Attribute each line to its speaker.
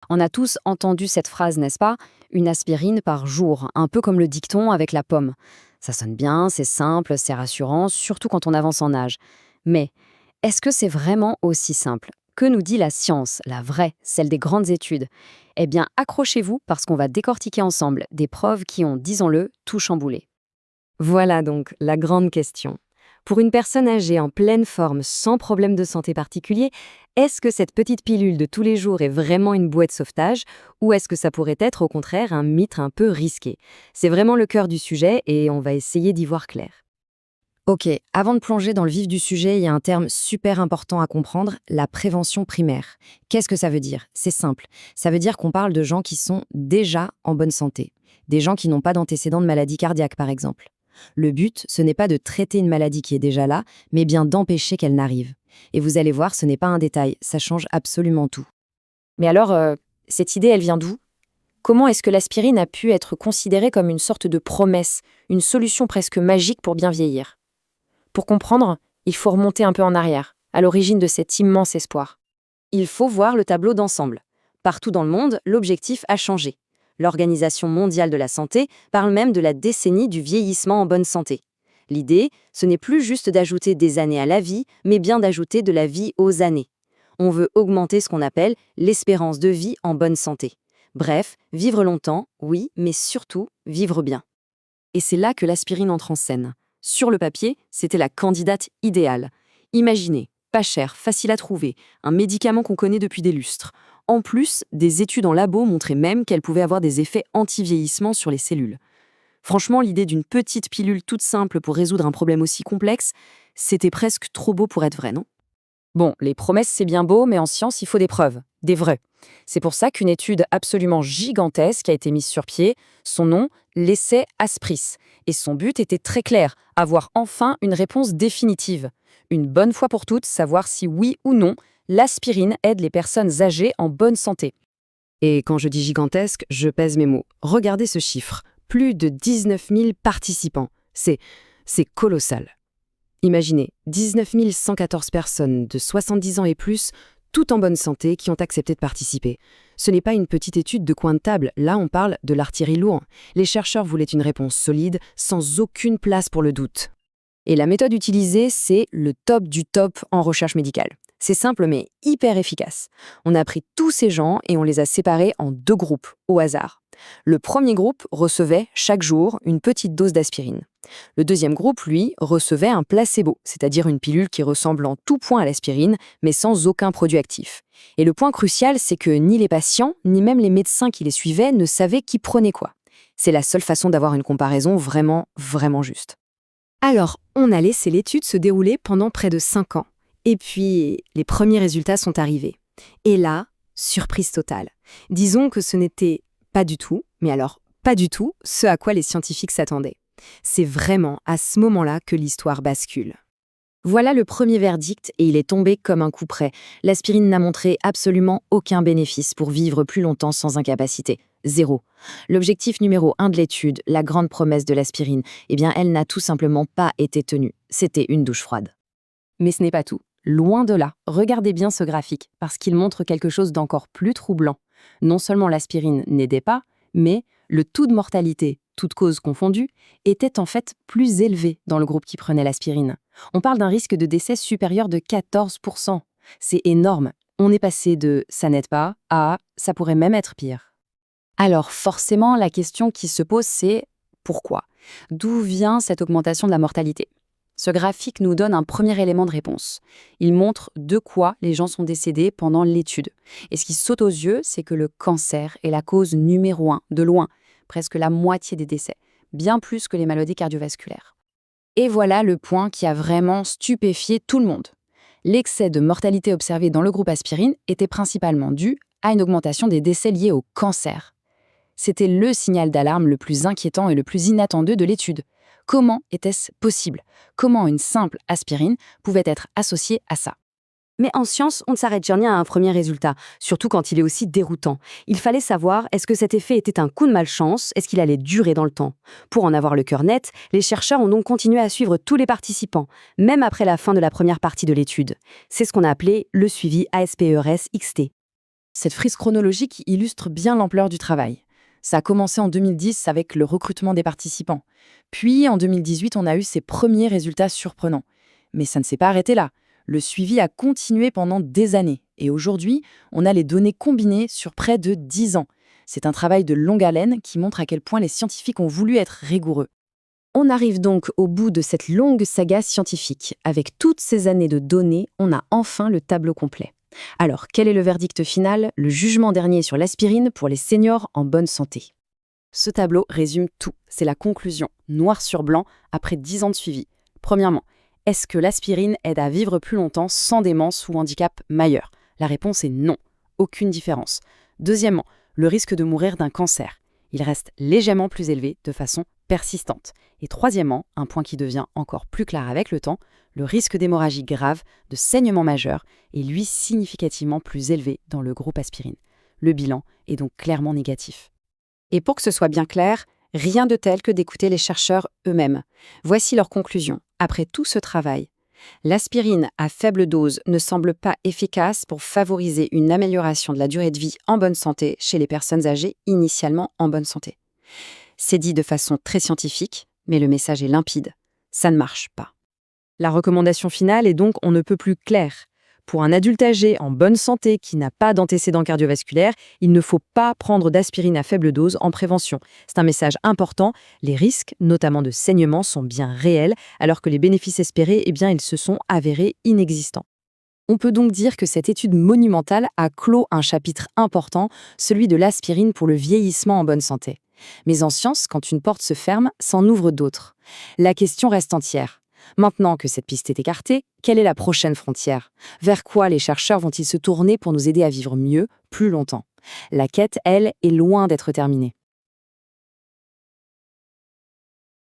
Speaker 1: On a tous entendu cette phrase, n'est-ce pas? Une aspirine par jour, un peu comme le dicton avec la pomme. Ça sonne bien, c'est simple, c'est rassurant, surtout quand on avance en âge. Mais est-ce que c'est vraiment aussi simple? Que nous dit la science, la vraie, celle des grandes études? Eh bien, accrochez-vous parce qu'on va décortiquer ensemble des preuves qui ont, disons-le, tout chamboulé. Voilà donc la grande question. Pour une personne âgée en pleine forme, sans problème de santé particulier, est-ce que cette petite pilule de tous les jours est vraiment une bouée de sauvetage ou est-ce que ça pourrait être au contraire un mythe un peu risqué? C'est vraiment le cœur du sujet et on va essayer d'y voir clair. Ok, avant de plonger dans le vif du sujet, il y a un terme super important à comprendre, la prévention primaire. Qu'est-ce que ça veut dire? C'est simple. Ça veut dire qu'on parle de gens qui sont déjà en bonne santé. Des gens qui n'ont pas d'antécédents de maladie cardiaque, par exemple. Le but, ce n'est pas de traiter une maladie qui est déjà là, mais bien d'empêcher qu'elle n'arrive. Et vous allez voir, ce n'est pas un détail, ça change absolument tout.
Speaker 2: Mais alors, cette idée, elle vient d'où? Comment est-ce que l'aspirine a pu être considérée comme une sorte de promesse, une solution presque magique pour bien vieillir? Pour comprendre, il faut remonter un peu en arrière, à l'origine de cet immense espoir.
Speaker 1: Il faut voir le tableau d'ensemble. Partout dans le monde, l'objectif a changé. L'Organisation mondiale de la santé parle même de la décennie du vieillissement en bonne santé. L'idée, ce n'est plus juste d'ajouter des années à la vie, mais bien d'ajouter de la vie aux années. On veut augmenter ce qu'on appelle l'espérance de vie en bonne santé. Bref, vivre longtemps, oui, mais surtout vivre bien. Et c'est là que l'aspirine entre en scène. Sur le papier, c'était la candidate idéale. Imaginez, pas cher, facile à trouver, un médicament qu'on connaît depuis des lustres. En plus, des études en labo montraient même qu'elle pouvait avoir des effets anti-vieillissement sur les cellules. Franchement, l'idée d'une petite pilule toute simple pour résoudre un problème aussi complexe, c'était presque trop beau pour être vrai, non?
Speaker 2: Bon, les promesses, c'est bien beau, mais en science, il faut des preuves, des vraies. C'est pour ça qu'une étude absolument gigantesque a été mise sur pied, son nom, l'essai Aspris. Et son but était très clair, avoir enfin une réponse définitive. Une bonne fois pour toutes, savoir si oui ou non, l'aspirine aide les personnes âgées en bonne santé.
Speaker 1: Et quand je dis gigantesque, je pèse mes mots. Regardez ce chiffre. Plus de 19 000 participants. C'est colossal. Imaginez, 19 114 personnes de 70 ans et plus, toutes en bonne santé, qui ont accepté de participer. Ce n'est pas une petite étude de coin de table, là on parle de l'artillerie lourde. Les chercheurs voulaient une réponse solide, sans aucune place pour le doute. Et la méthode utilisée, c'est le top du top en recherche médicale. C'est simple mais hyper efficace. On a pris tous ces gens et on les a séparés en deux groupes, au hasard. Le premier groupe recevait chaque jour une petite dose d'aspirine. Le deuxième groupe, lui, recevait un placebo, c'est-à-dire une pilule qui ressemble en tout point à l'aspirine, mais sans aucun produit actif. Et le point crucial, c'est que ni les patients, ni même les médecins qui les suivaient ne savaient qui prenait quoi. C'est la seule façon d'avoir une comparaison vraiment, vraiment juste. Alors, on a laissé l'étude se dérouler pendant près de 5 ans. Et puis, les premiers résultats sont arrivés. Et là, surprise totale. Disons que ce n'était pas du tout, mais alors pas du tout, ce à quoi les scientifiques s'attendaient. C'est vraiment à ce moment-là que l'histoire bascule. Voilà le premier verdict et il est tombé comme un coup près. L'aspirine n'a montré absolument aucun bénéfice pour vivre plus longtemps sans incapacité. Zéro. L'objectif numéro 1 de l'étude, la grande promesse de l'aspirine, eh bien elle n'a tout simplement pas été tenue. C'était une douche froide. Mais ce n'est pas tout. Loin de là, regardez bien ce graphique, parce qu'il montre quelque chose d'encore plus troublant. Non seulement l'aspirine n'aidait pas, mais le taux de mortalité, toutes causes confondues, était en fait plus élevé dans le groupe qui prenait l'aspirine. On parle d'un risque de décès supérieur de 14%. C'est énorme. On est passé de « ça n'aide pas » à « ça pourrait même être pire ». Alors forcément, la question qui se pose, c'est pourquoi? D'où vient cette augmentation de la mortalité? Ce graphique nous donne un premier élément de réponse. Il montre de quoi les gens sont décédés pendant l'étude. Et ce qui saute aux yeux, c'est que le cancer est la cause numéro 1, de loin, presque la moitié des décès, bien plus que les maladies cardiovasculaires. Et voilà le point qui a vraiment stupéfié tout le monde. L'excès de mortalité observé dans le groupe aspirine était principalement dû à une augmentation des décès liés au cancer. C'était le signal d'alarme le plus inquiétant et le plus inattendu de l'étude. Comment était-ce possible? Comment une simple aspirine pouvait être associée à ça? Mais en science, on ne s'arrête jamais à un premier résultat, surtout quand il est aussi déroutant. Il fallait savoir, est-ce que cet effet était un coup de malchance? Est-ce qu'il allait durer dans le temps? Pour en avoir le cœur net, les chercheurs ont donc continué à suivre tous les participants, même après la fin de la première partie de l'étude. C'est ce qu'on a appelé le suivi ASPERS-XT.
Speaker 2: Cette frise chronologique illustre bien l'ampleur du travail. Ça a commencé en 2010 avec le recrutement des participants. Puis, en 2018, on a eu ses premiers résultats surprenants. Mais ça ne s'est pas arrêté là. Le suivi a continué pendant des années. Et aujourd'hui, on a les données combinées sur près de 10 ans. C'est un travail de longue haleine qui montre à quel point les scientifiques ont voulu être rigoureux.
Speaker 1: On arrive donc au bout de cette longue saga scientifique. Avec toutes ces années de données, on a enfin le tableau complet. Alors, quel est le verdict final, le jugement dernier sur l'aspirine pour les seniors en bonne santé? Ce tableau résume tout. C'est la conclusion, noir sur blanc, après 10 ans de suivi. Premièrement, est-ce que l'aspirine aide à vivre plus longtemps sans démence ou handicap majeur? La réponse est non. Aucune différence. Deuxièmement, le risque de mourir d'un cancer. Il reste légèrement plus élevé de façon persistante. Et troisièmement, un point qui devient encore plus clair avec le temps, le risque d'hémorragie grave, de saignement majeur, est lui significativement plus élevé dans le groupe aspirine. Le bilan est donc clairement négatif. Et pour que ce soit bien clair, rien de tel que d'écouter les chercheurs eux-mêmes. Voici leur conclusion. Après tout ce travail, l'aspirine à faible dose ne semble pas efficace pour favoriser une amélioration de la durée de vie en bonne santé chez les personnes âgées initialement en bonne santé. C'est dit de façon très scientifique, mais le message est limpide. Ça ne marche pas. La recommandation finale est donc on ne peut plus claire. Pour un adulte âgé en bonne santé qui n'a pas d'antécédents cardiovasculaires, il ne faut pas prendre d'aspirine à faible dose en prévention. C'est un message important. Les risques, notamment de saignement, sont bien réels, alors que les bénéfices espérés, ils se sont avérés inexistants. On peut donc dire que cette étude monumentale a clos un chapitre important, celui de l'aspirine pour le vieillissement en bonne santé. Mais en science, quand une porte se ferme, s'en ouvre d'autres. La question reste entière. Maintenant que cette piste est écartée, quelle est la prochaine frontière? Vers quoi les chercheurs vont-ils se tourner pour nous aider à vivre mieux, plus longtemps? La quête, elle, est loin d'être terminée.